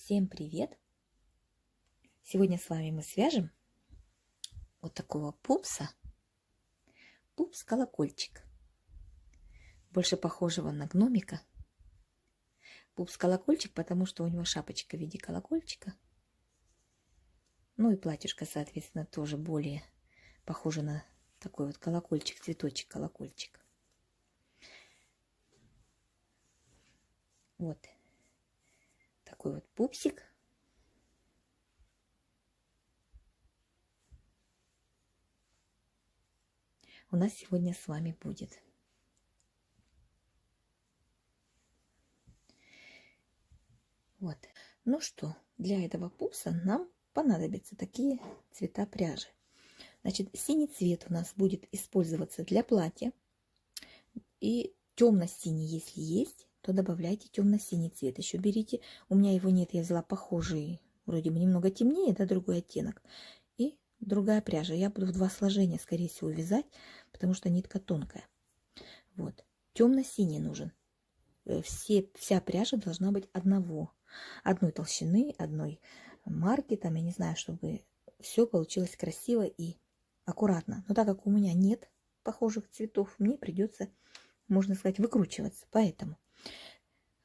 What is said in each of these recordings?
Всем привет! Сегодня с вами мы свяжем вот такого пупса, пупс-колокольчик, больше похожего на гномика. Пупс-колокольчик, потому что у него шапочка в виде колокольчика. Ну и платьишко, соответственно, тоже более похоже на такой вот колокольчик, цветочек, колокольчик. Вот такой вот пупсик. У нас сегодня с вами будет. Вот. Ну что, для этого пупса нам понадобятся такие цвета пряжи. Значит, синий цвет у нас будет использоваться для платья. И темно-синий, если есть, то добавляйте темно-синий цвет. Еще берите. У меня его нет, я взяла похожий, вроде бы немного темнее, да, другой оттенок. И другая пряжа. Я буду в 2 сложения, скорее всего, вязать, потому что нитка тонкая. Вот. Темно-синий нужен. Вся пряжа должна быть одной толщины, одной марки, там, я не знаю, чтобы все получилось красиво и аккуратно. Но так как у меня нет похожих цветов, мне придется, можно сказать, выкручиваться. Поэтому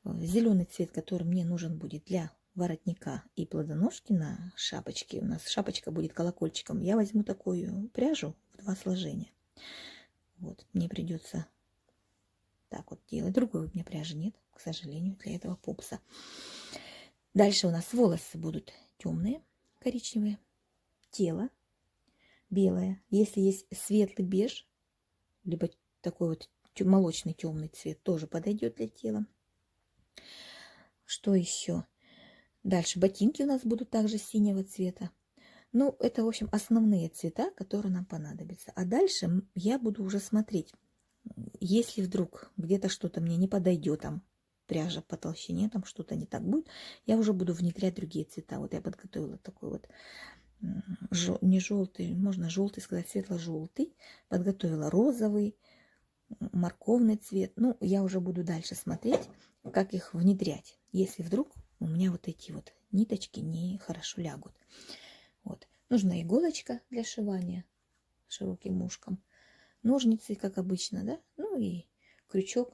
зеленый цвет, который мне нужен будет для воротника и плодоножки на шапочке, у нас шапочка будет колокольчиком, я возьму такую пряжу в 2 сложения. Вот, мне придется так вот делать. Другой у меня пряжи нет, к сожалению, для этого пупса. Дальше у нас волосы будут темные, коричневые, тело белое. Если есть светлый беж, либо такой вот молочный темный цвет, тоже подойдет для тела. Что еще? Дальше ботинки у нас будут также синего цвета. Ну, это, в общем, основные цвета, которые нам понадобятся. А дальше я буду уже смотреть, если вдруг где-то что-то мне не подойдет, там пряжа по толщине, там что-то не так будет, я уже буду внедрять другие цвета. Вот я подготовила такой вот не желтый, можно желтый сказать, светло-желтый. Подготовила розовый, морковный цвет. Ну, я уже буду дальше смотреть, как их внедрять, если вдруг у меня вот эти вот ниточки не хорошо лягут. Вот. Нужна иголочка для сшивания широким ушком, ножницы, как обычно, да, ну и крючок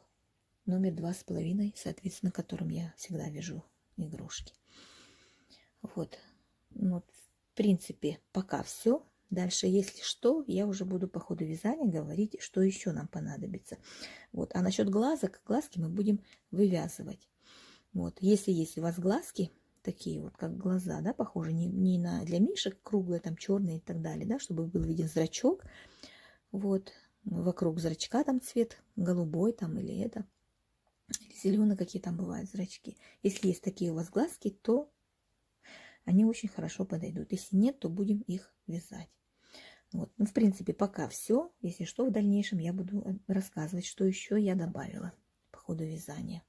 номер 2,5, соответственно, которым я всегда вяжу игрушки. Вот. Вот, в принципе, пока все. Дальше, если что, я уже буду по ходу вязания говорить, что еще нам понадобится. Вот. А насчет глазок, глазки мы будем вывязывать. Вот. Если есть у вас глазки, такие вот, как глаза, да, похожи не на для мишек, круглые, там, черные и так далее, да, чтобы был виден зрачок. Вот. Вокруг зрачка там цвет голубой там или это, или зеленый, какие там бывают зрачки. Если есть такие у вас глазки, то они очень хорошо подойдут. Если нет, то будем их вязать. Вот. Ну, в принципе, пока все. Если что, в дальнейшем я буду рассказывать, что еще я добавила по ходу вязания.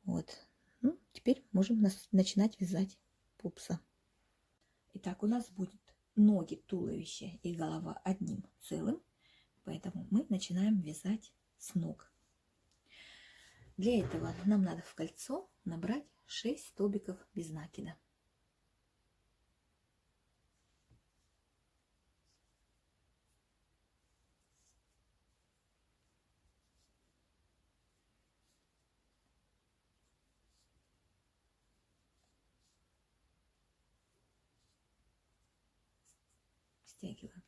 Вот. Ну, теперь можем начинать вязать пупса. Итак, у нас будет ноги, туловище и голова одним целым. Поэтому мы начинаем вязать с ног. Для этого нам надо в кольцо набрать 6 столбиков без накида. Стягиваем.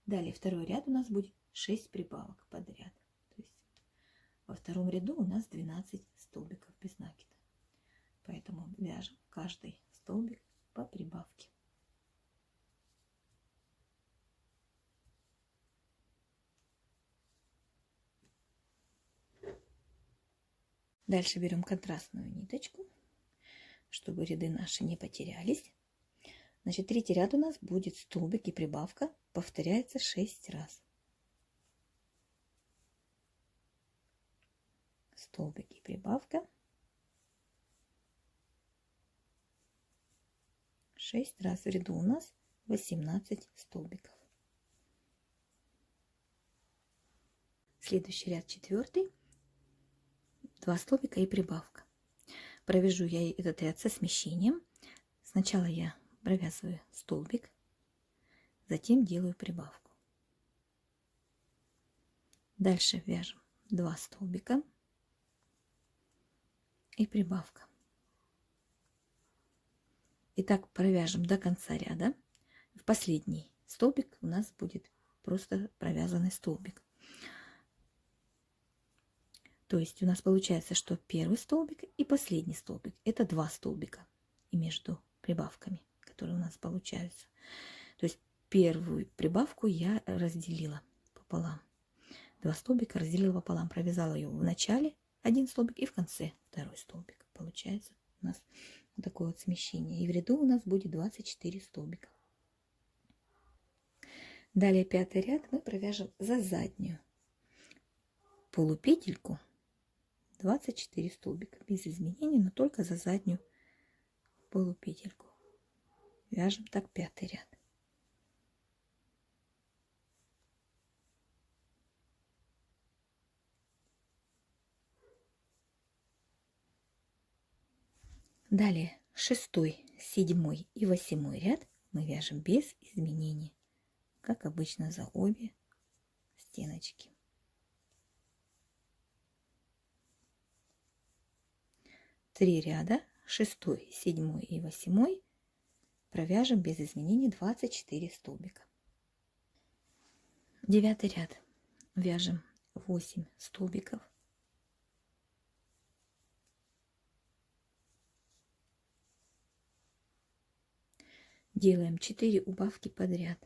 Далее второй ряд у нас будет 6 прибавок подряд. То есть во втором ряду у нас 12 столбиков без накида. Поэтому вяжем каждый столбик по прибавке. Дальше берем контрастную ниточку, чтобы ряды наши не потерялись. Значит, третий ряд у нас будет столбик и прибавка, повторяется 6 раз. Столбик и прибавка. 6 раз в ряду у нас 18 столбиков. Следующий ряд, 4, 2 столбика и прибавка. Провяжу я этот ряд со смещением. Сначала я провязываю столбик, затем делаю прибавку. Дальше вяжем 2 столбика и прибавка. И так провяжем до конца ряда. В последний столбик у нас будет просто провязанный столбик. То есть у нас получается, что первый столбик и последний столбик — это 2 столбика. И между прибавками, которые у нас получаются. То есть первую прибавку я разделила пополам. 2 столбика разделила пополам. Провязала ее в начале один столбик и в конце второй столбик. Получается у нас вот такое вот смещение. И в ряду у нас будет 24 столбика. Далее 5-й ряд мы провяжем за заднюю полупетельку 24 столбика без изменений, но только за заднюю полупетельку. Вяжем так 5-й ряд. Далее 6-й, 7-й и 8-й ряд мы вяжем без изменений, как обычно, за обе стеночки. 3 ряда, 6-й, 7-й и 8-й, провяжем без изменений 24 столбика. 9-й ряд вяжем 8 столбиков. Делаем 4 убавки подряд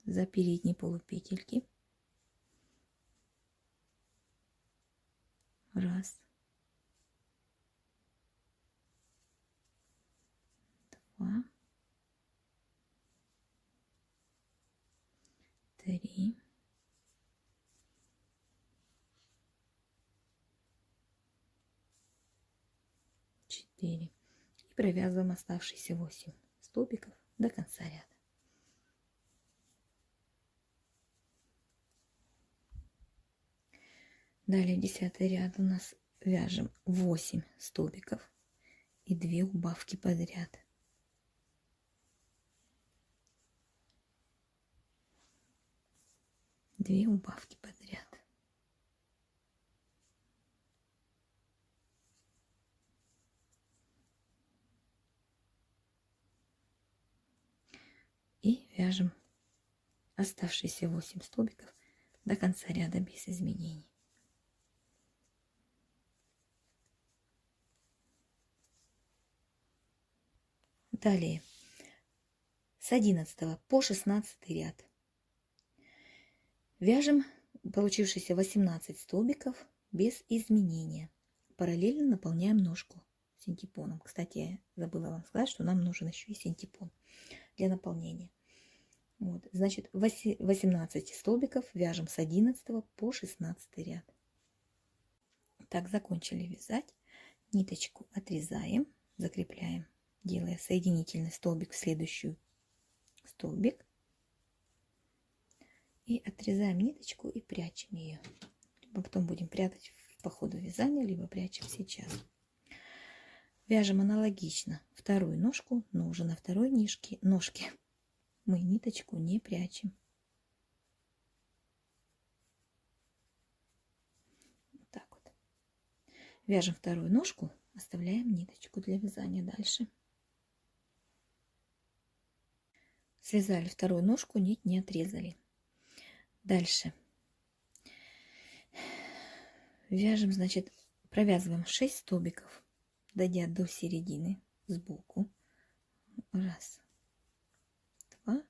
за передние полупетельки. Раз, два, три, четыре. И провязываем оставшиеся 8 столбиков до конца ряда. Далее 10-й ряд у нас вяжем 8 столбиков и 2 убавки подряд. Две убавки подряд. И вяжем оставшиеся 8 столбиков до конца ряда без изменений. Далее с 11 по 16 ряд вяжем получившиеся 18 столбиков без изменения. Параллельно наполняем ножку синтепоном. Кстати, я забыла вам сказать, что нам нужен еще и синтепон для наполнения. Вот, значит, 18 столбиков вяжем с 11 по 16 ряд. Так, закончили вязать. Ниточку отрезаем, закрепляем, делая соединительный столбик в следующий столбик. И отрезаем ниточку и прячем ее. Потом будем прятать по ходу вязания, либо прячем сейчас. Вяжем аналогично вторую ножку, но уже на второй ножке мы ниточку не прячем. Вот так вот. Вяжем вторую ножку, оставляем ниточку для вязания дальше. Связали вторую ножку, нить не отрезали. Дальше вяжем, значит, провязываем 6 столбиков, дойдя до середины сбоку. Раз, два,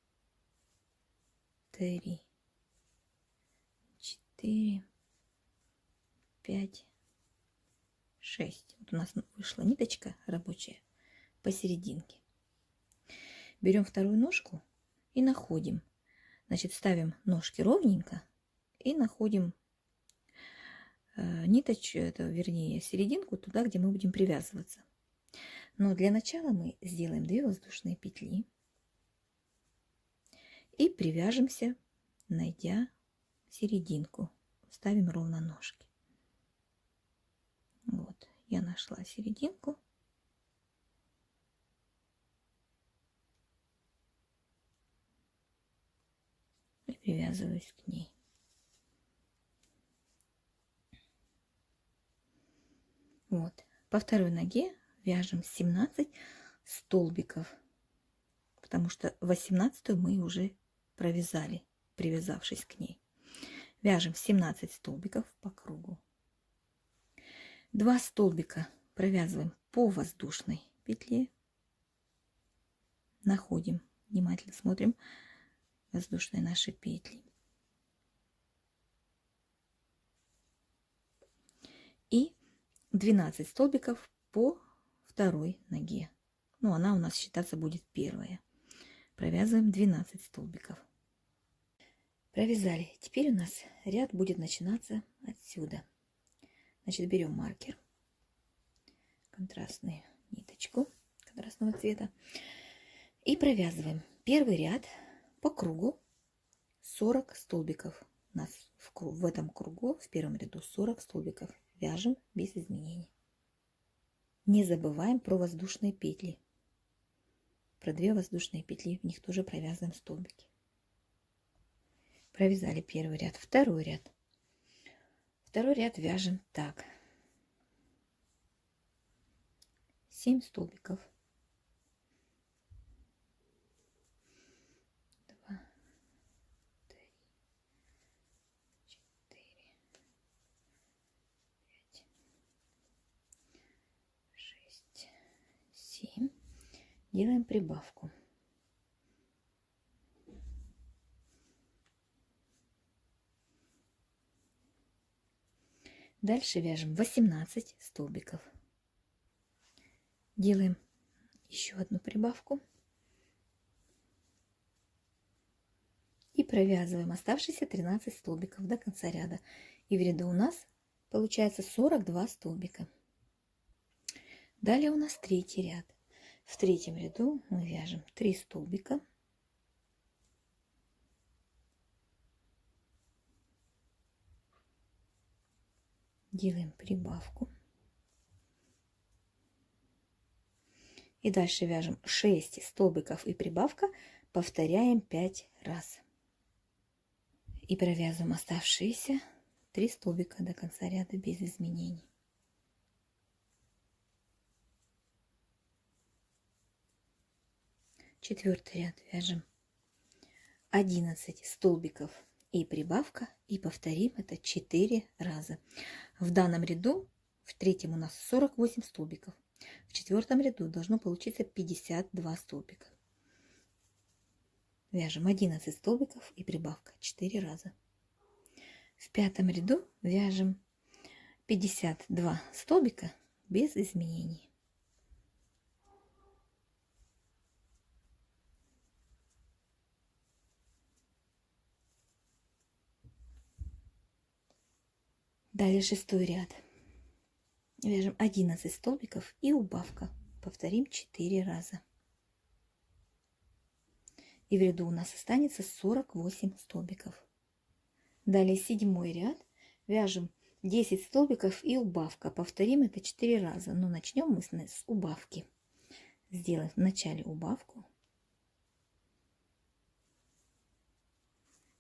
три, 4, 5, 6. Вот у нас вышла ниточка рабочая посерединке. Берем вторую ножку и находим. Значит, ставим ножки ровненько и находим ниточку, вернее, серединку туда, где мы будем привязываться. Но для начала мы сделаем 2 воздушные петли и привяжемся, найдя серединку. Ставим ровно ножки. Вот, я нашла серединку. привязываюсь к ней. Вот. По второй ноге вяжем 17 столбиков, потому что 18 мы уже провязали, привязавшись к ней. Вяжем 17 столбиков по кругу. 2 столбика провязываем по воздушной петле. Находим, внимательно смотрим воздушные наши петли. И 12 столбиков по второй ноге. Ну, она у нас считаться будет первая. Провязываем 12 столбиков. Провязали. Теперь у нас ряд будет начинаться отсюда. Значит, берем маркер, контрастную ниточку контрастного цвета и провязываем первый ряд по кругу 40 столбиков. У нас в этом кругу в первом ряду 40 столбиков. Вяжем без изменений. Не забываем про воздушные петли. Про 2 воздушные петли, в них тоже провязываем столбики. Провязали первый ряд, второй ряд. Второй ряд вяжем так. 7 столбиков. 2, 3, 4, 5, 6, 7. Делаем прибавку. Дальше вяжем 18 столбиков. Делаем еще одну прибавку. И провязываем оставшиеся 13 столбиков до конца ряда. И в ряду у нас получается 42 столбика. Далее у нас третий ряд. В третьем ряду мы вяжем 3 столбика. Делаем прибавку. И дальше вяжем 6 столбиков и прибавка. Повторяем 5 раз. И провязываем оставшиеся 3 столбика до конца ряда без изменений. Четвертый ряд вяжем 11 столбиков и прибавка, и повторим это 4 раза. В данном ряду, в третьем у нас 48 столбиков, в четвертом ряду должно получиться 52 столбика. Вяжем 11 столбиков и прибавка 4 раза. В пятом ряду вяжем 52 столбика без изменений. Далее шестой ряд. Вяжем 11 столбиков и убавка. Повторим 4 раза. И в ряду у нас останется 48 столбиков. Далее седьмой ряд. Вяжем 10 столбиков и убавка. Повторим это 4 раза. Но начнем мы с убавки. Сделаем в начале убавку.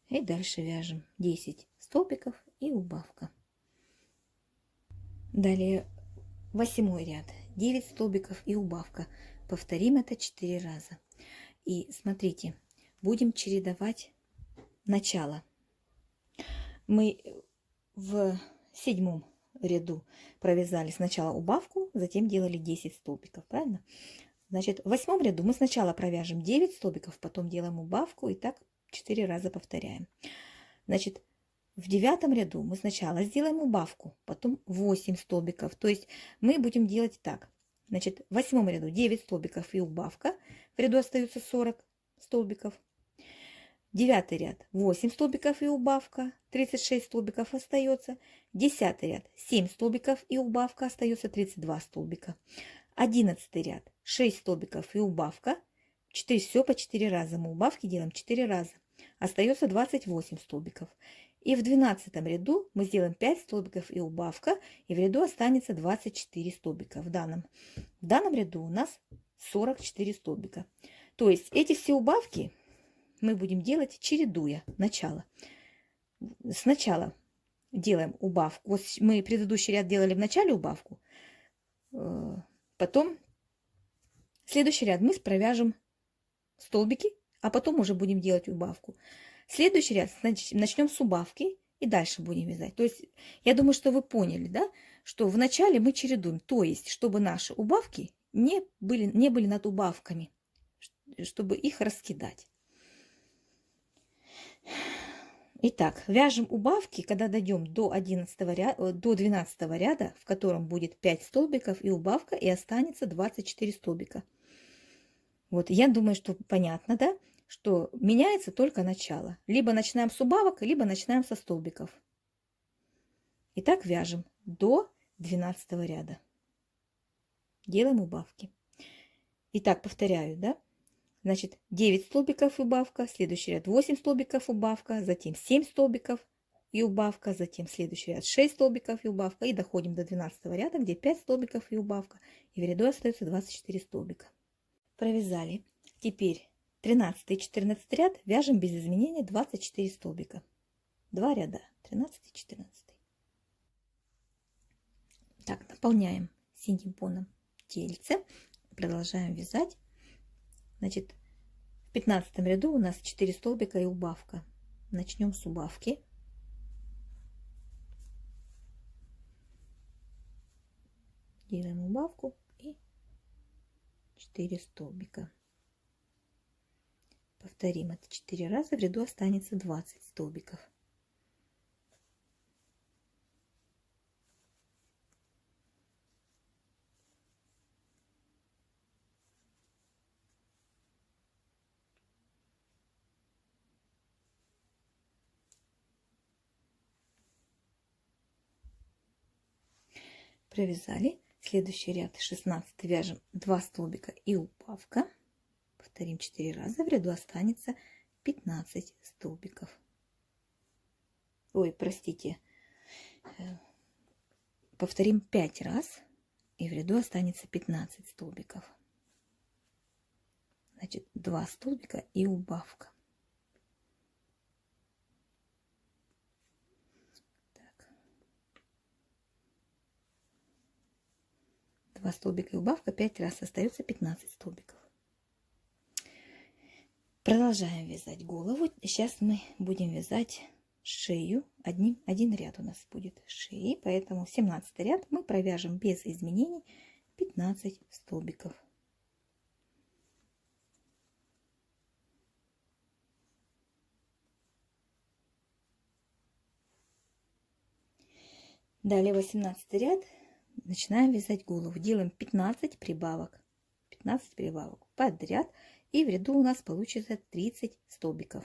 И дальше вяжем 10 столбиков и убавка. Далее восьмой ряд. 9 столбиков и убавка. Повторим это 4 раза. И смотрите, будем чередовать начало. Мы в седьмом ряду провязали сначала убавку, затем делали 10 столбиков, правильно? Значит, в восьмом ряду мы сначала провяжем 9 столбиков, потом делаем убавку и так 4 раза повторяем. Значит, в девятом ряду мы сначала сделаем убавку, потом 8 столбиков. То есть мы будем делать так. Значит, в восьмом ряду 9 столбиков и убавка. В ряду остаются 40 столбиков. Девятый ряд 8 столбиков и убавка. 36 столбиков остается. Десятый ряд 7 столбиков и убавка. Остается 32 столбика. 11 ряд 6 столбиков и убавка. Все по 4 раза. Мы убавки делаем 4 раза. Остается 28 столбиков. И в 12 ряду мы сделаем 5 столбиков и убавка, и в ряду останется 24 столбика. В данном ряду у нас 44 столбика. То есть эти все убавки мы будем делать, чередуя начало. Сначала делаем убавку. Вот мы предыдущий ряд делали в начале убавку. Потом следующий ряд мы провяжем столбики, а потом уже будем делать убавку. Следующий ряд начнем с убавки и дальше будем вязать. То есть я думаю, что вы поняли, да, что в начале мы чередуем. То есть, чтобы наши убавки не были над убавками, чтобы их раскидать. Итак, вяжем убавки, когда дойдем до 12 ряда, в котором будет 5 столбиков и убавка, и останется 24 столбика. Вот, я думаю, что понятно, да, что меняется только начало. Либо начинаем с убавок, либо начинаем со столбиков. Итак, вяжем до 12 ряда. Делаем убавки. Итак, повторяю, да. Значит, 9 столбиков убавка, следующий ряд 8 столбиков убавка, затем 7 столбиков и убавка, затем следующий ряд 6 столбиков и убавка, и доходим до 12 ряда, где 5 столбиков и убавка, и в ряду остается 24 столбика. Провязали. Теперь 13 и 14 ряд вяжем без изменения 24 столбика. 2 ряда, 13 и 14. Так, наполняем синим фоном тельце, продолжаем вязать. Значит, в 15 ряду у нас 4 столбика и убавка. Начнем с убавки. Делаем убавку и 4 столбика. Повторим это 4 раза, в ряду останется 20 столбиков. Провязали. Следующий ряд 16 вяжем 2 столбика и убавка. Повторим 4 раза, в ряду останется 15 столбиков. Ой, простите. Повторим 5 раз, и в ряду останется 15 столбиков. Значит, 2 столбика и убавка. 2 столбика и убавка, 5 раз, остается 15 столбиков. Продолжаем вязать голову. Сейчас мы будем вязать шею. Один ряд у нас будет шеи, поэтому 17 ряд мы провяжем без изменений 15 столбиков. Далее 18 ряд. Начинаем вязать голову. Делаем 15 прибавок. 15 прибавок подряд. И в ряду у нас получится 30 столбиков.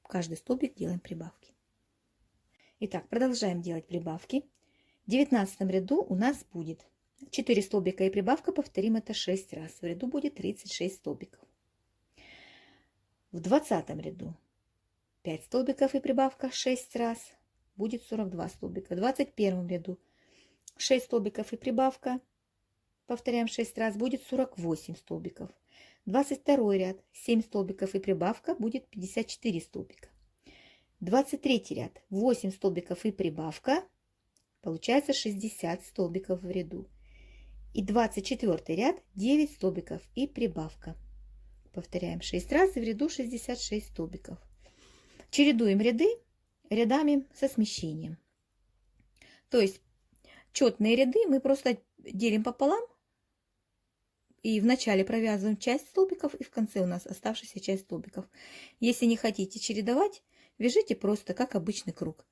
Каждый столбик делаем прибавки. Итак, продолжаем делать прибавки. В 19 ряду у нас будет 4 столбика и прибавка. Повторим это 6 раз. В ряду будет 36 столбиков. В 20 ряду 5 столбиков и прибавка 6 раз. Будет 42 столбика. В 21 ряду 6 столбиков и прибавка. Повторяем 6 раз. Будет 48 столбиков. 22 ряд 7 столбиков и прибавка. Будет 54 столбика. 23 ряд 8 столбиков и прибавка. Получается 60 столбиков в ряду. И 24 ряд 9 столбиков и прибавка. Повторяем 6 раз, и в ряду 66 столбиков. Чередуем ряды рядами со смещением. То есть четные ряды мы просто делим пополам. И в начале провязываем часть столбиков, и в конце у нас оставшаяся часть столбиков. Если не хотите чередовать, вяжите просто как обычный круг.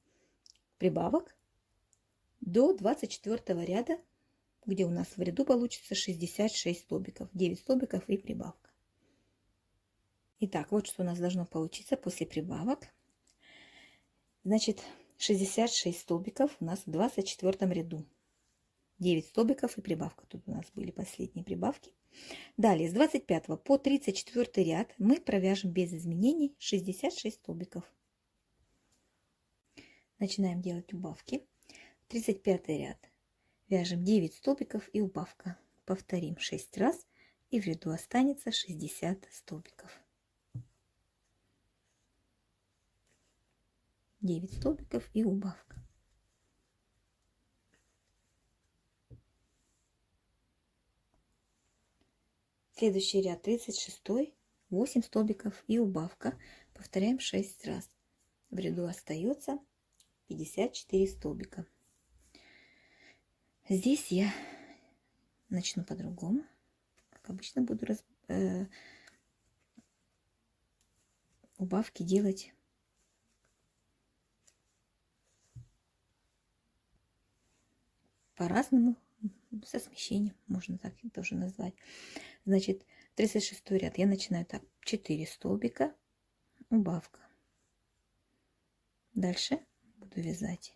Прибавок до 24 ряда, где у нас в ряду получится 66 столбиков. 9 столбиков и прибавка. Итак, вот что у нас должно получиться после прибавок. Значит, 66 столбиков у нас в 24 ряду. 9 столбиков и прибавка. Тут у нас были последние прибавки. Далее с 25 по 34 ряд мы провяжем без изменений 66 столбиков. Начинаем делать убавки. 35 ряд вяжем 9 столбиков и убавка. Повторим 6 раз, и в ряду останется 60 столбиков. 9 столбиков и убавка. Следующий ряд 36, 8 столбиков и убавка. Повторяем 6 раз. В ряду остается 54 столбика. Здесь я начну по-другому. Как обычно буду убавки делать по-разному, со смещением, можно так тоже назвать. Значит, 36 ряд я начинаю так: 4 столбика, убавка. Дальше буду вязать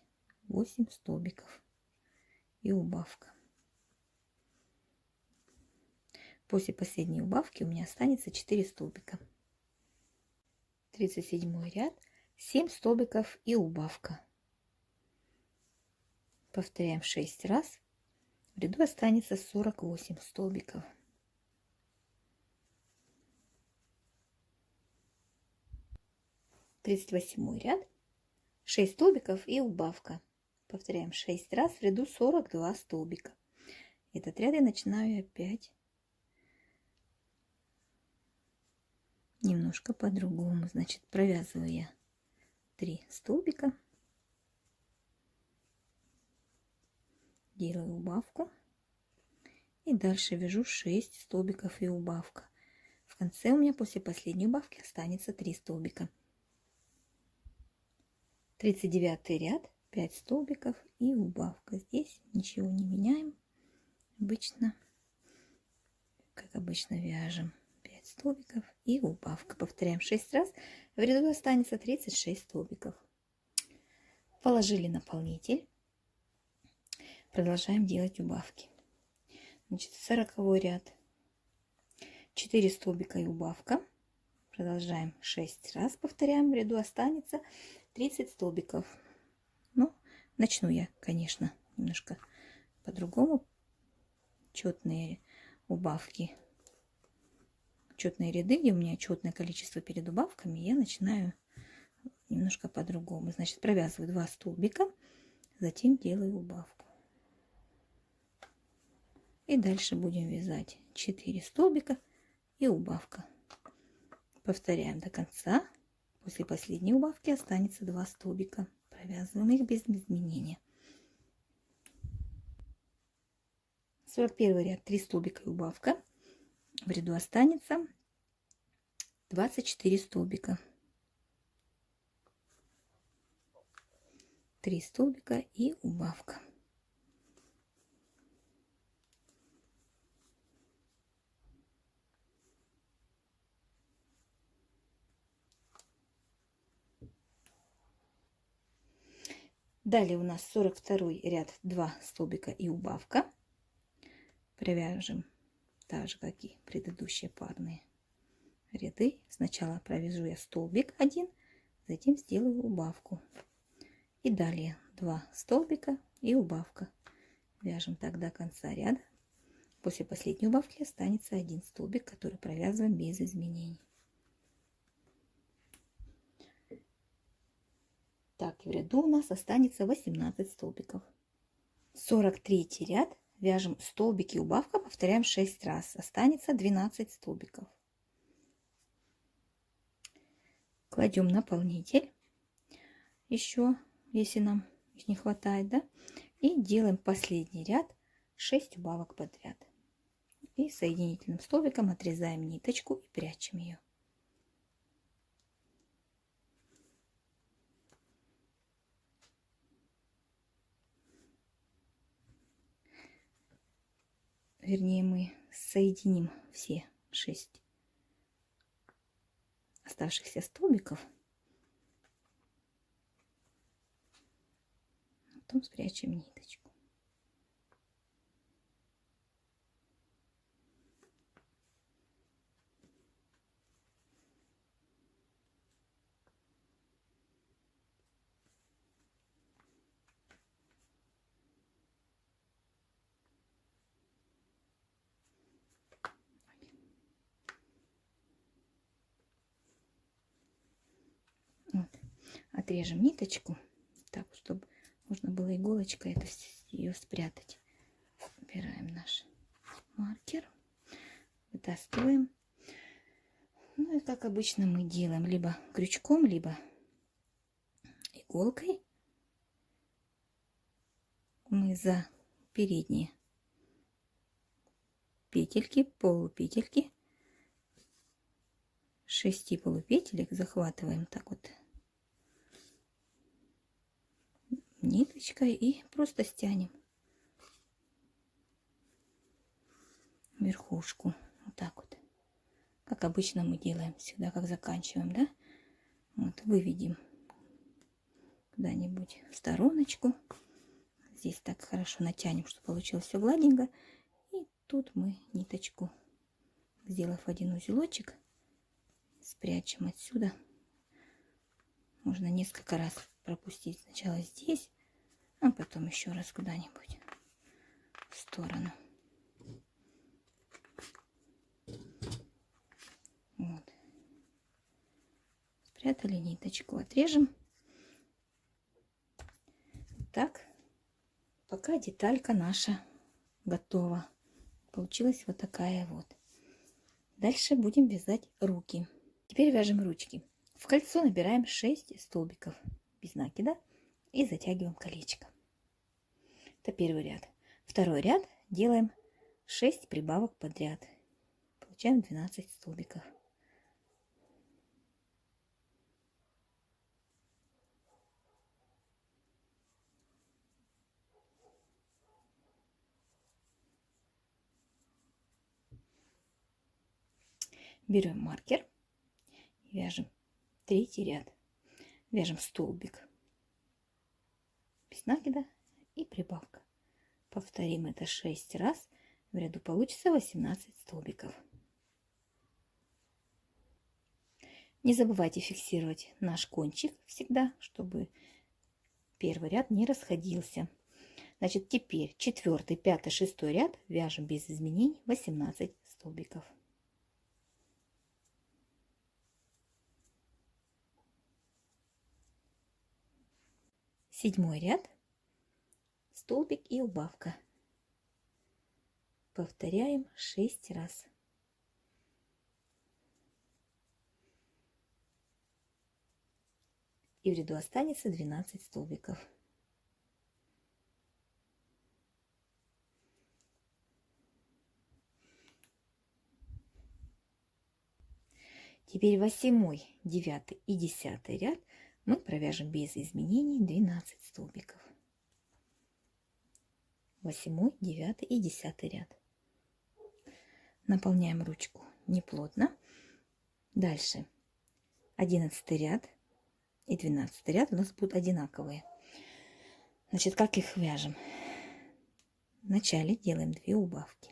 8 столбиков и убавка. После последней убавки у меня останется 4 столбика. 37 ряд, 7 столбиков и убавка. Повторяем 6 раз. В ряду останется 48 столбиков. 38 ряд, 6 столбиков и убавка. Повторяем 6 раз. В ряду 42 столбика. Этот ряд я начинаю опять немножко по-другому. Значит, провязываю я 3 столбика, делаю убавку и дальше вяжу 6 столбиков и убавка. В конце у меня после последней убавки останется 3 столбика. 39 ряд, 5 столбиков и убавка. Здесь ничего не меняем. Как обычно вяжем 5 столбиков и убавка. Повторяем 6 раз. В ряду останется 36 столбиков. Положили наполнитель. Продолжаем делать убавки. Значит, 40 ряд, 4 столбика и убавка. Продолжаем 6 раз. Повторяем. В ряду останется 30 столбиков. Ну, начну я, конечно, немножко по-другому. Четные убавки, четные ряды, где у меня четное количество перед убавками, я начинаю немножко по-другому. Значит, провязываю 2 столбика, затем делаю убавку. И дальше будем вязать 4 столбика и убавка. Повторяем до конца. После последней убавки останется 2 столбика. Провязываем их без изменения. 41 ряд, 3 столбика и убавка. В ряду останется 24 столбика. 3 столбика и убавка. Далее у нас 42 ряд, 2 столбика и убавка. Провяжем так же, как и предыдущие парные ряды. Сначала провяжу я столбик 1, затем сделаю убавку. И далее 2 столбика и убавка. Вяжем так до конца ряда. После последней убавки останется 1 столбик, который провязываем без изменений. Так, в ряду у нас останется 18 столбиков. 43 ряд, вяжем столбики и убавка, повторяем 6 раз. Останется 12 столбиков. Кладем наполнитель, еще, если нам не хватает, да, и делаем последний ряд 6 убавок подряд. И соединительным столбиком отрезаем ниточку и прячем ее. Вернее, мы соединим все 6 оставшихся столбиков, потом спрячем ниточку. отрежем ниточку, так, чтобы можно было иголочкой это ее спрятать. Убираем наш маркер, вытаскиваем. Ну и как обычно мы делаем либо крючком, либо иголкой. Мы за передние петельки, полупетельки, 6 полупетелек захватываем так вот ниточкой и просто стянем верхушку. Вот так вот. Как обычно мы делаем всегда, как заканчиваем, да? Вот выведем куда-нибудь в стороночку. Здесь так хорошо натянем, чтобы получилось все гладенько. И тут мы ниточку, сделав один узелочек, спрячем отсюда. Можно несколько раз пропустить сначала здесь, а потом еще раз куда-нибудь в сторону. Вот. Спрятали ниточку, отрежем. Так, пока деталька наша готова. Получилась вот такая вот. Дальше будем вязать руки. Теперь вяжем ручки. В кольцо набираем 6 столбиков без накида и затягиваем колечко. Это первый ряд. Второй ряд делаем 6 прибавок подряд. Получаем 12 столбиков. Берем маркер и вяжем третий ряд. Вяжем столбик без накида и прибавка. Повторим это 6 раз. В ряду получится 18 столбиков. Не забывайте фиксировать наш кончик всегда, чтобы первый ряд не расходился. Значит, теперь 4, 5, 6 ряд вяжем без изменений 18 столбиков. Седьмой ряд, столбик и убавка. Повторяем 6 раз. И в ряду останется 12 столбиков. Теперь 8, 9 и 10 ряд мы провяжем без изменений 12 столбиков. 8, 9 и 10 ряд. Наполняем ручку неплотно. Дальше 11 ряд и 12 ряд у нас будут одинаковые. Значит, как их вяжем? Вначале делаем 2 убавки.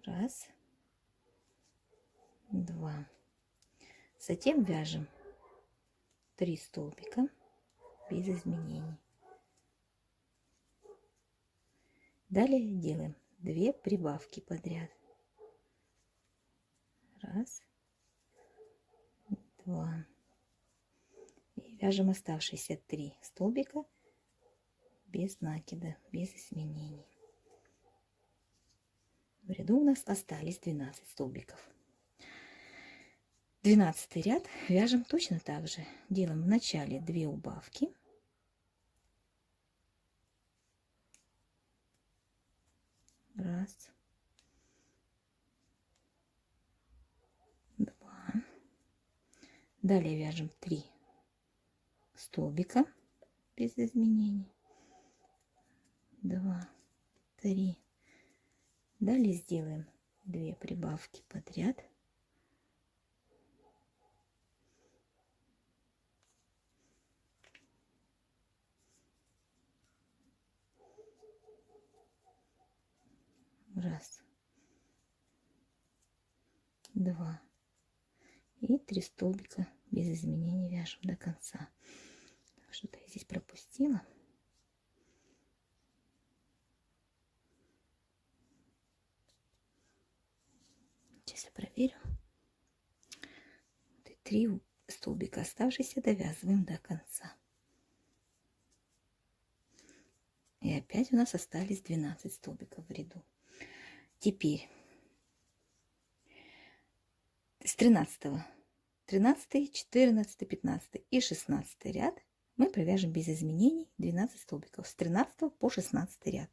Раз, 2. Затем вяжем 3 столбика без изменений. Далее делаем 2 прибавки подряд. Раз, 2. И вяжем оставшиеся 3 столбика без накида, без изменений. В ряду у нас остались 12 столбиков. 12 ряд вяжем точно так же. Делаем в начале 2 убавки. Раз, 2. Далее вяжем 3 столбика без изменений. 2, 3. Далее сделаем 2 прибавки подряд. Раз, 2 и 3 столбика без изменений вяжем до конца. Что-то я здесь пропустила. Сейчас я проверю. 3 столбика оставшиеся довязываем до конца. И опять у нас остались 12 столбиков в ряду. Теперь с 13, 14, 15 и 16 ряд мы провяжем без изменений 12 столбиков с 13 по 16 ряд.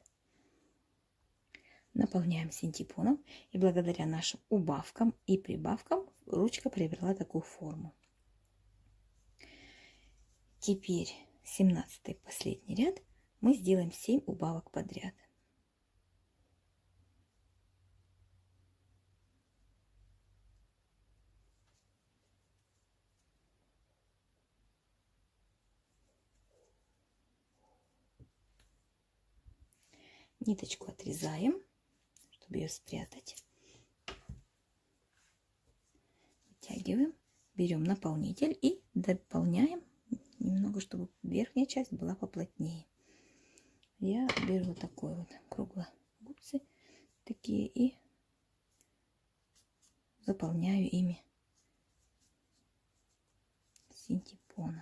Наполняем синтепоном, и благодаря нашим убавкам и прибавкам ручка приобрела такую форму. Теперь 17 последний ряд мы сделаем 7 убавок подряд. Ниточку отрезаем, чтобы ее спрятать. Вытягиваем, берем наполнитель и дополняем немного, чтобы верхняя часть была поплотнее. Я беру вот такой вот круглогубцы такие и заполняю ими синтепоном.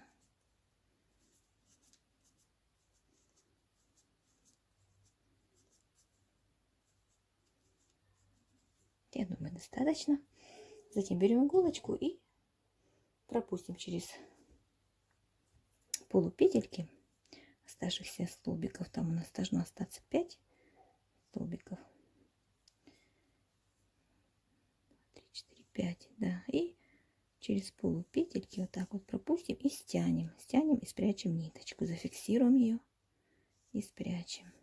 Я думаю, достаточно. Затем берем иголочку и пропустим через полупетельки оставшихся столбиков. Там у нас должно остаться 5 столбиков. 3, 4, 5, да. И через полупетельки вот так вот пропустим и стянем. Стянем и спрячем ниточку. Зафиксируем ее и спрячем.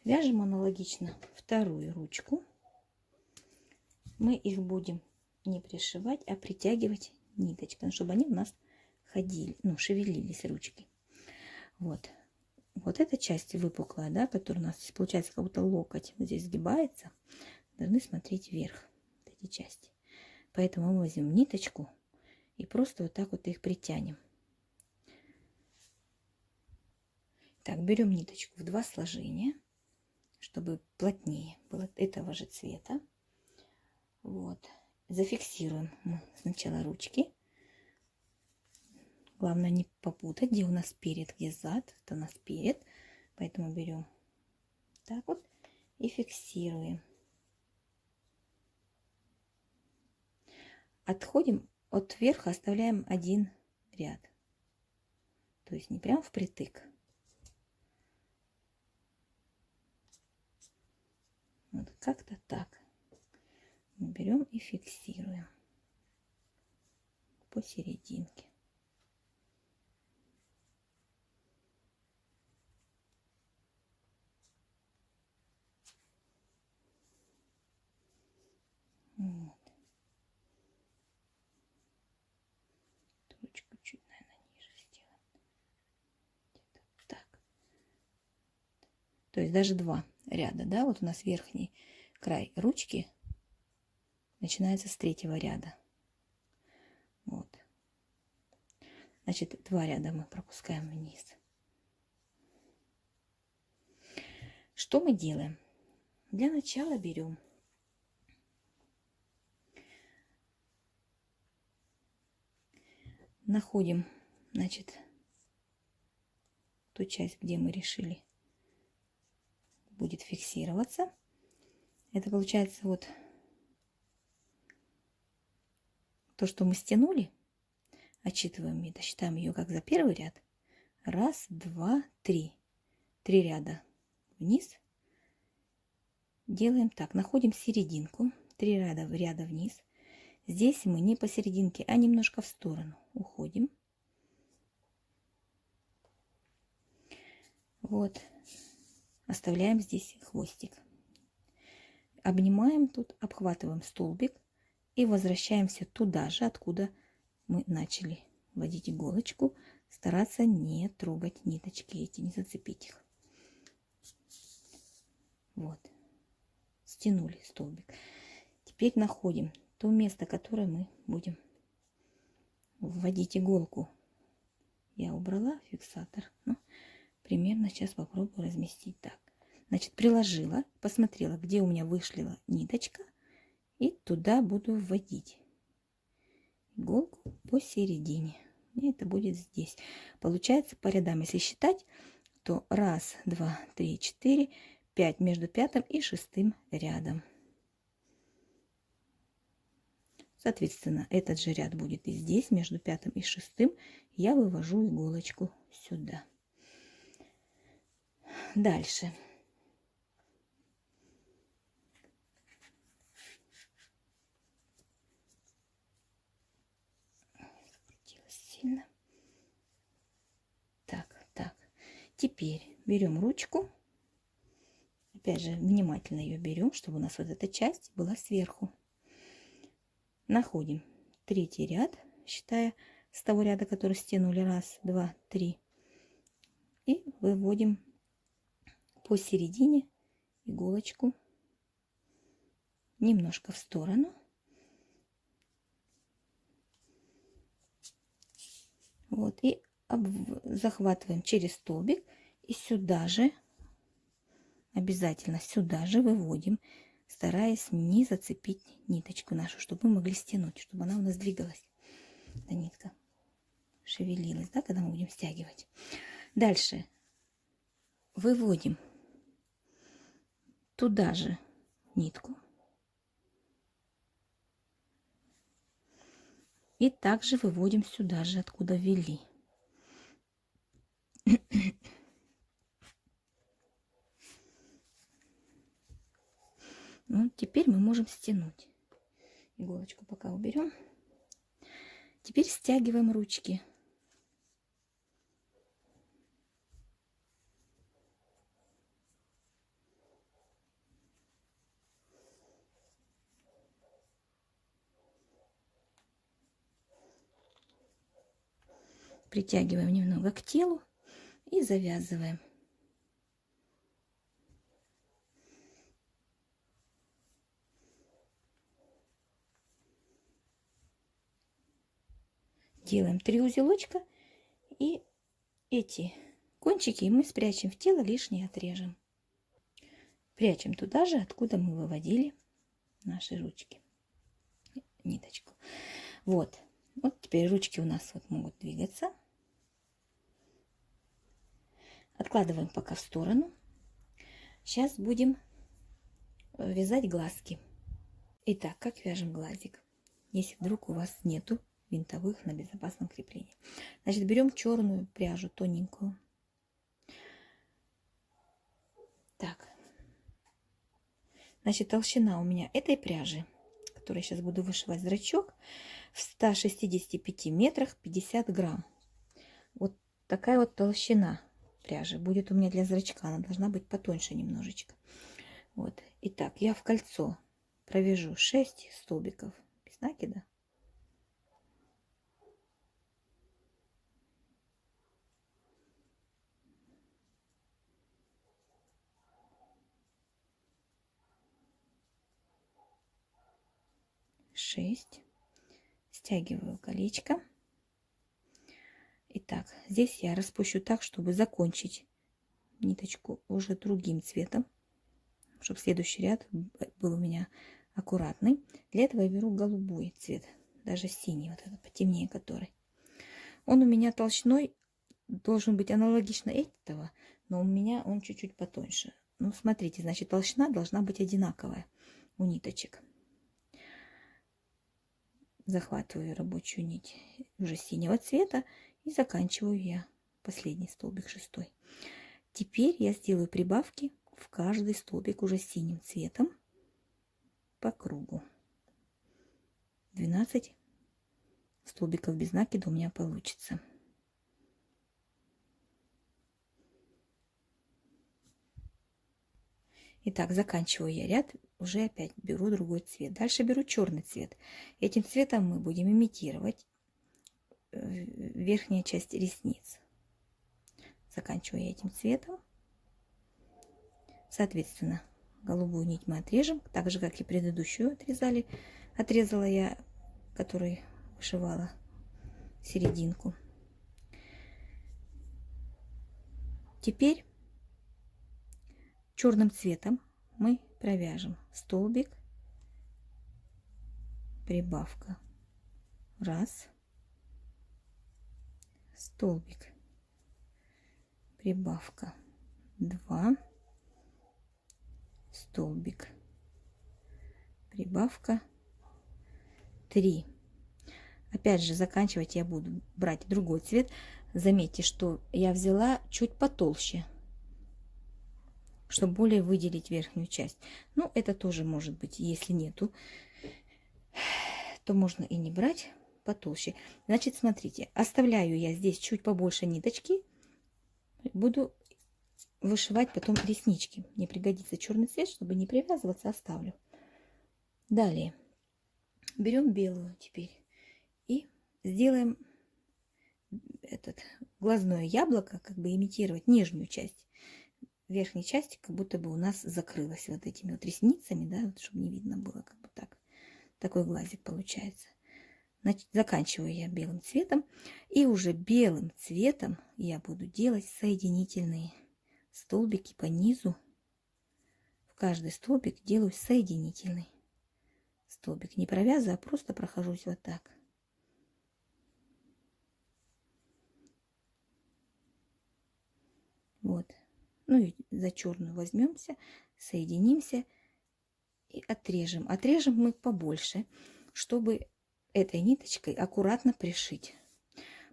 Вяжем аналогично вторую ручку. Мы их будем не пришивать, а притягивать ниточками, чтобы они у нас ходили, шевелились ручки. Вот эта часть выпуклая, да, которая у нас получается как будто локоть вот здесь сгибается, должны смотреть вверх, вот эти части. Поэтому мы возьмем ниточку и просто вот так вот их притянем. Так, берем ниточку в 2 сложения, чтобы плотнее было этого же цвета. Вот. Зафиксируем мы сначала ручки. Главное не попутать, где у нас перед, где зад. Это у нас перед. Поэтому берем так вот и фиксируем. Отходим от верха, оставляем 1 ряд. То есть не прям впритык. Вот как-то так. Мы берем и фиксируем посерединке. Вот. Ручку чуть, наверное, ниже сделаем. Где-то так. То есть даже 2 ряда, да, вот у нас верхний край ручки начинается с 3-го ряда. Вот. Значит, 2 ряда мы пропускаем вниз. Что мы делаем? Для начала берем находим, значит, ту часть, где мы решили будет фиксироваться. Это получается вот то, что мы стянули. Отсчитываем и досчитаем ее как за 1-й ряд. 1, 2, 3. 3 ряда вниз. Делаем так. Находим серединку. 3 ряда вниз. Здесь мы не посерединке, а немножко в сторону уходим. Вот. оставляем здесь хвостик. Обнимаем тут, обхватываем столбик и возвращаемся туда же, откуда мы начали вводить иголочку. Стараться не трогать ниточки эти, не зацепить их. Вот. Стянули столбик. Теперь находим то место, которое мы будем вводить иголку. Я убрала фиксатор. Ну, примерно сейчас попробую разместить так. Значит, приложила, посмотрела, где у меня вышла ниточка. И туда буду вводить иголку посередине. И это будет здесь. Получается по рядам, если считать, то 1, 2, 3, 4, 5 между 5 и 6 рядом. Соответственно, этот же ряд будет и здесь, между 5 и 6. Я вывожу иголочку сюда. Дальше. Сильно. Так. Теперь берем ручку. Опять же, внимательно ее берем, чтобы у нас вот эта часть была сверху. Находим 3-й ряд, считая с того ряда, который стянули. 1, 2, 3. И выводим посередине иголочку немножко в сторону. Вот, и захватываем через столбик и сюда же, обязательно сюда же выводим, стараясь не зацепить ниточку нашу, чтобы мы могли стянуть, чтобы она у нас двигалась. Эта нитка шевелилась, да, когда мы будем стягивать. Дальше выводим туда же нитку. И также выводим сюда же, откуда ввели. Ну, теперь мы можем стянуть. Иголочку пока уберем. Теперь стягиваем ручки. Притягиваем немного к телу и завязываем. Делаем 3 узелочка, и эти кончики мы спрячем в тело, лишнее отрежем. Прячем туда же, откуда мы выводили наши ручки, ниточку. Вот теперь ручки у нас вот могут двигаться. Откладываем пока в сторону. Сейчас будем вязать глазки. Итак, как вяжем глазик? Если вдруг у вас нету винтовых на безопасном креплении, значит, берем черную пряжу тоненькую. Так, значит, толщина у меня этой пряжи, которой я сейчас буду вышивать зрачок, в 165 метрах 50 грамм. Вот такая вот толщина пряжи будет у меня для зрачка. Она должна быть потоньше немножечко. Вот. Итак, я в кольцо провяжу 6 столбиков без накида. Стягиваю колечко. Итак, здесь я распущу так, чтобы закончить ниточку уже другим цветом, чтобы следующий ряд был у меня аккуратный. Для этого я беру голубой цвет, даже синий, вот этот потемнее который. Он у меня толщиной должен быть аналогично этого, но у меня он чуть-чуть потоньше. Ну, смотрите, значит, толщина должна быть одинаковая у ниточек. Захватываю рабочую нить уже синего цвета и заканчиваю я последний столбик 6. Теперь я сделаю прибавки в каждый столбик уже синим цветом по кругу. 12 столбиков без накида у меня получится. Итак, заканчиваю я ряд, уже опять беру другой цвет. Дальше беру черный цвет. Этим цветом мы будем имитировать верхняя часть ресниц. Заканчиваю я этим цветом. Соответственно, голубую нить мы отрежем, так же, как и предыдущую отрезали. Отрезала я, которой вышивала серединку. Теперь черным цветом мы провяжем столбик, прибавка, раз, столбик, прибавка, 2, столбик, прибавка, 3. Опять же, заканчивать я буду брать другой цвет. Заметьте, что я взяла чуть потолще, чтобы более выделить верхнюю часть. Ну, это тоже может быть, если нету, то можно и не брать потолще. Значит, смотрите, оставляю я здесь чуть побольше ниточки. Буду вышивать потом реснички. Мне пригодится черный цвет, чтобы не привязываться, оставлю. Далее берем белую теперь и сделаем этот глазное яблоко, как бы имитировать нижнюю часть. Верхней части как будто бы у нас закрылась вот этими вот ресницами, да, вот, чтобы не видно было, как бы так. Такой глазик получается. Значит, заканчиваю я белым цветом. И уже белым цветом я буду делать соединительные столбики по низу. В каждый столбик делаю соединительный столбик. Не провязываю, а просто прохожусь вот так. Вот. Ну и за черную возьмемся, соединимся и отрежем. Отрежем мы побольше, чтобы этой ниточкой аккуратно пришить.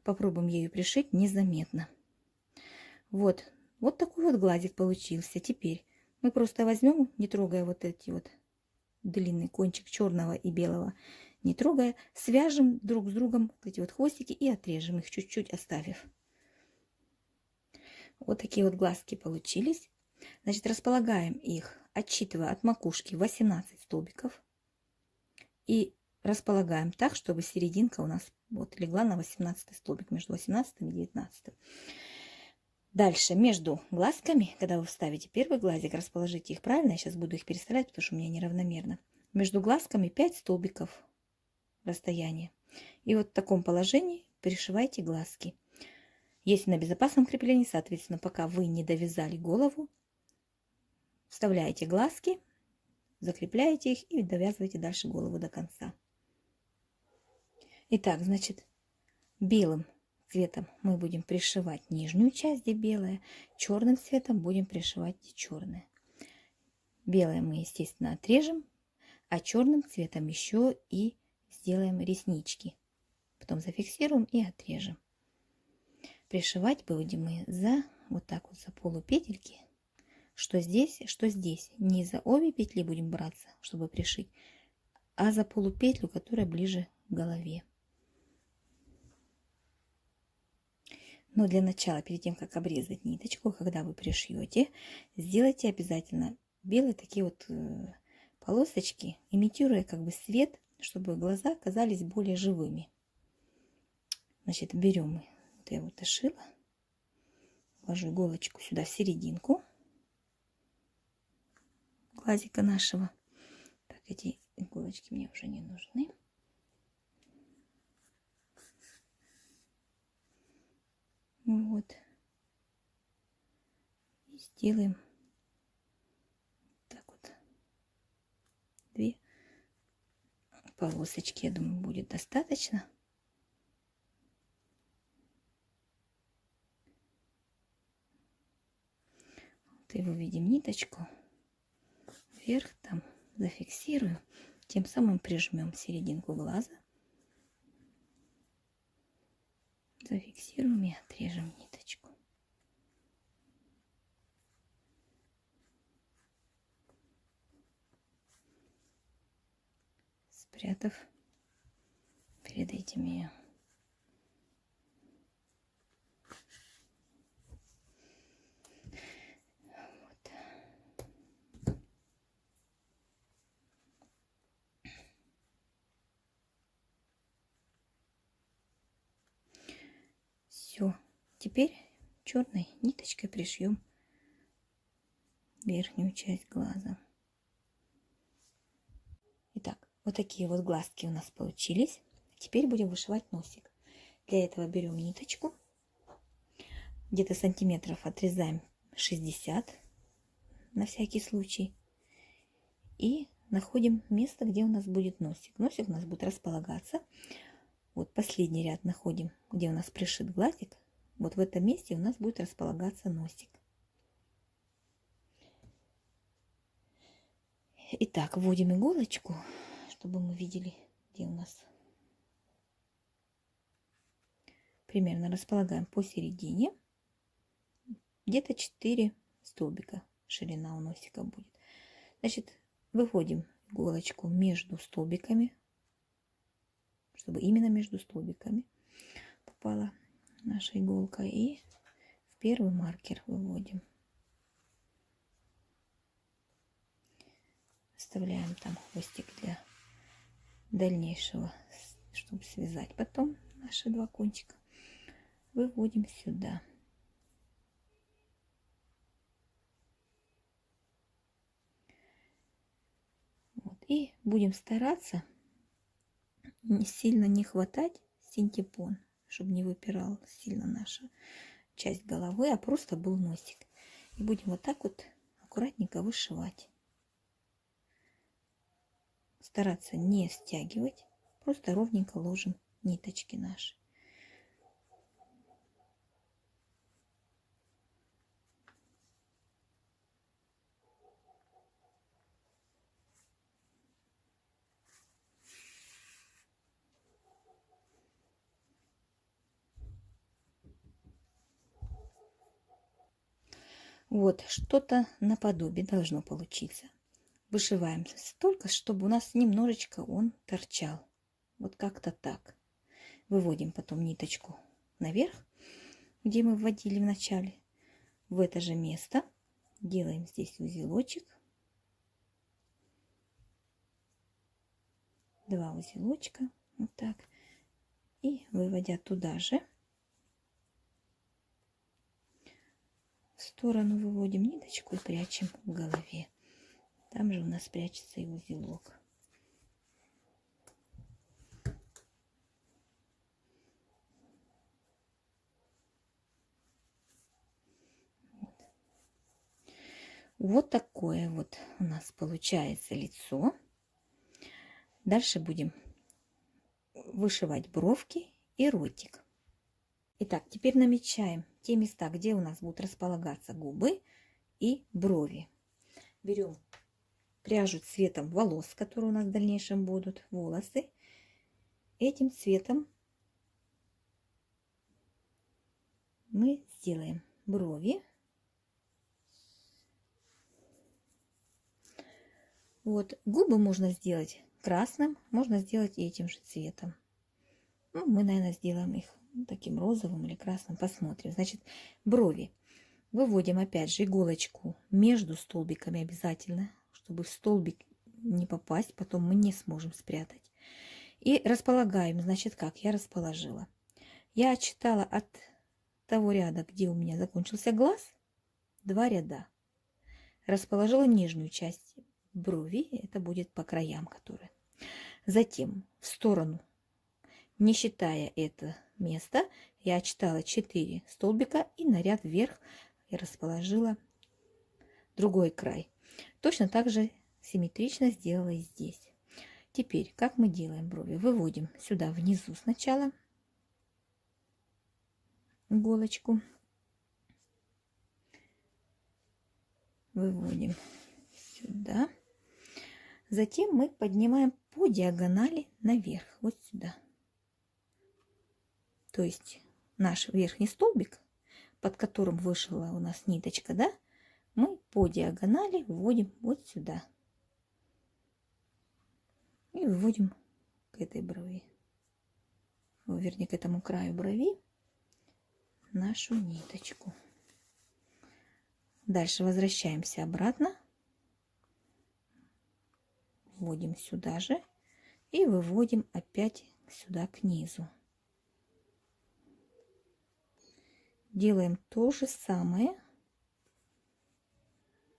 Попробуем ею пришить незаметно. Вот. Вот такой вот глазик получился. Теперь мы просто возьмем, не трогая вот эти вот длинный кончик черного и белого, не трогая, свяжем друг с другом вот эти вот хвостики и отрежем их, чуть-чуть оставив. Вот такие вот глазки получились. Значит, располагаем их, отсчитывая от макушки 18 столбиков. И располагаем так, чтобы серединка у нас вот легла на 18 столбик, между 18 и 19. Дальше между глазками, когда вы вставите первый глазик, расположите их правильно. Я сейчас буду их переставлять, потому что у меня неравномерно. Между глазками 5 столбиков расстояния. И вот в таком положении пришивайте глазки. Если на безопасном креплении, соответственно, пока вы не довязали голову, вставляете глазки, закрепляете их и довязываете дальше голову до конца. Итак, значит, белым цветом мы будем пришивать нижнюю часть, где белая, черным цветом будем пришивать, где черная. Белое мы, естественно, отрежем, а черным цветом еще и сделаем реснички. Потом зафиксируем и отрежем. Пришивать будем мы за вот так вот за полупетельки, что здесь, что здесь. Не за обе петли будем браться, чтобы пришить, а за полупетлю, которая ближе к голове. Но для начала, перед тем, как обрезать ниточку, когда вы пришьете, сделайте обязательно белые такие вот полосочки, имитируя как бы свет, чтобы глаза казались более живыми. Значит, берем мы, вот я вот ошила, ложу иголочку сюда в серединку глазика нашего. Так, эти иголочки мне уже не нужны. Вот. И сделаем так вот 2 полосочки, я думаю, будет достаточно. Вот и выведем ниточку вверх, там зафиксируем, тем самым прижмем серединку глаза, зафиксируем и отрежем ниточку. Спрятав перед этим ее. Теперь черной ниточкой пришьем верхнюю часть глаза. Итак, вот такие вот глазки у нас получились. Теперь будем вышивать носик. Для этого берем ниточку, где-то сантиметров отрезаем 60 на всякий случай. И находим место, где у нас будет носик. Носик у нас будет располагаться. Вот последний ряд находим, где у нас пришит глазик. Вот в этом месте у нас будет располагаться носик. Итак, вводим иголочку, чтобы мы видели, где у нас. Примерно располагаем посередине. Где-то 4 столбика ширина у носика будет. Значит, выводим иголочку между столбиками, чтобы именно между столбиками попала наша иголка. И в первый маркер выводим. Оставляем там хвостик для дальнейшего, чтобы связать потом наши два кончика. Выводим сюда. Вот. И будем стараться сильно не хватать синтепон, чтобы не выпирал сильно наша часть головы, а просто был носик. И будем вот так вот аккуратненько вышивать. Стараться не стягивать, просто ровненько ложим ниточки наши. Вот, что-то наподобие должно получиться. Вышиваем столько, чтобы у нас немножечко он торчал. Вот как-то так. Выводим потом ниточку наверх, где мы вводили в начале. В это же место делаем здесь узелочек. 2 узелочка. Вот так. И выводя туда же, в сторону выводим ниточку и прячем в голове. Там же у нас прячется и узелок. Вот такое вот у нас получается лицо. Дальше будем вышивать бровки и ротик. Итак, теперь намечаем те места, где у нас будут располагаться губы и брови. Берем пряжу цветом волос, которые у нас в дальнейшем будут волосы. Этим цветом мы сделаем брови. Вот, губы можно сделать красным, можно сделать этим же цветом. Ну, мы, наверное, сделаем их таким розовым или красным, посмотрим. Значит, брови. Выводим опять же иголочку между столбиками обязательно, чтобы в столбик не попасть, потом мы не сможем спрятать. И располагаем, значит, как я расположила. Я отсчитала от того ряда, где у меня закончился глаз, 2 ряда. Расположила нижнюю часть брови, это будет по краям, которые. Затем в сторону, не считая это место, я отсчитала 4 столбика и на ряд вверх я расположила другой край. Точно так же симметрично сделала и здесь. Теперь, как мы делаем брови? Выводим сюда внизу сначала иголочку. Выводим сюда. Затем мы поднимаем по диагонали наверх, вот сюда. То есть наш верхний столбик, под которым вышла у нас ниточка, да, мы по диагонали вводим вот сюда. И выводим к этой брови, вернее, к этому краю брови нашу ниточку. Дальше возвращаемся обратно. Вводим сюда же и выводим опять сюда к низу. делаем то же самое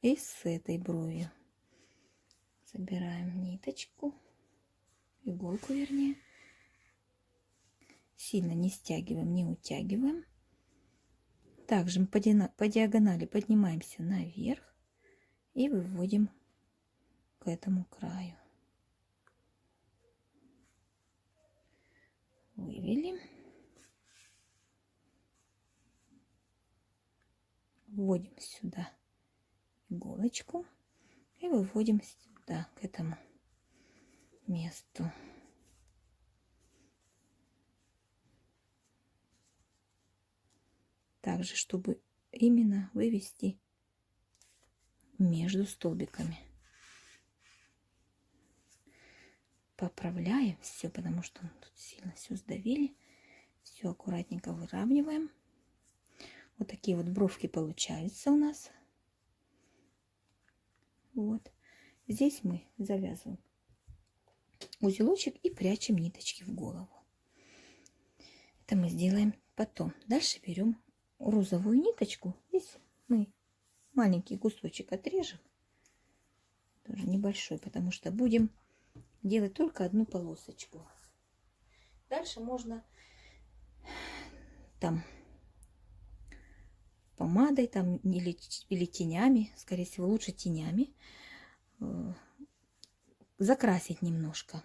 и с этой бровью. Собираем ниточку, иголку вернее. Сильно не стягиваем, не утягиваем. Также мы по диагонали поднимаемся наверх и выводим к этому краю. Вывели. Вводим сюда иголочку и выводим сюда, к этому месту. Также, чтобы именно вывести между столбиками. Поправляем все, потому что тут сильно все сдавили. Все аккуратненько выравниваем. Вот такие вот бровки получаются у нас. Вот. Здесь мы завязываем узелочек и прячем ниточки в голову. Это мы сделаем потом. Дальше берем розовую ниточку. Здесь мы маленький кусочек отрежем. Тоже небольшой, потому что будем делать только одну полосочку. Дальше можно там помадой там или тенями, скорее всего лучше тенями, закрасить немножко,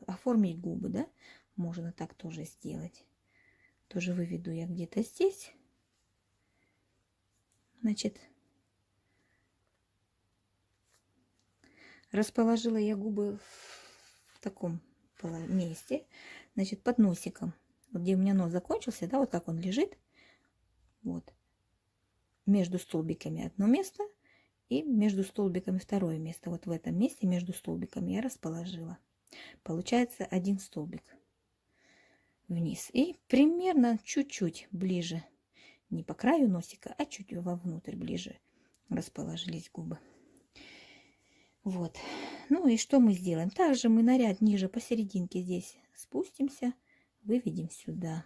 оформить губы, да, можно так тоже сделать. Тоже выведу я где-то здесь. Значит, расположила я губы в таком месте, значит, под носиком, вот где у меня нос закончился, да, вот как он лежит, вот, между столбиками одно место и между столбиками второе место, вот в этом месте между столбиками я расположила. Получается один столбик вниз и примерно чуть-чуть ближе, не по краю носика, а чуть вовнутрь ближе расположились губы. Вот. Ну и что мы сделаем? Также мы на ряд ниже посерединке здесь спустимся, выведем сюда.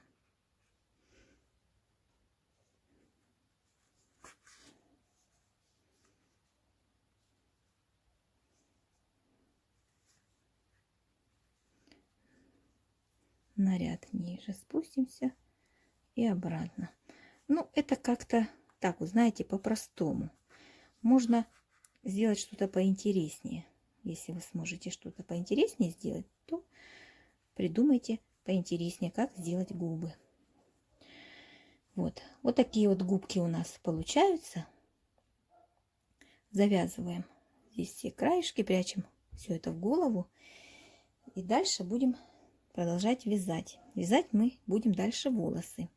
На ряд ниже спустимся и обратно. Ну, это как-то так, вот знаете, по-простому. Можно сделать что-то поинтереснее. Если вы сможете что-то поинтереснее сделать, то придумайте поинтереснее, как сделать губы. Вот. Вот такие вот губки у нас получаются. Завязываем здесь все краешки, прячем все это в голову. И дальше будем продолжать вязать. Вязать мы будем дальше волосы.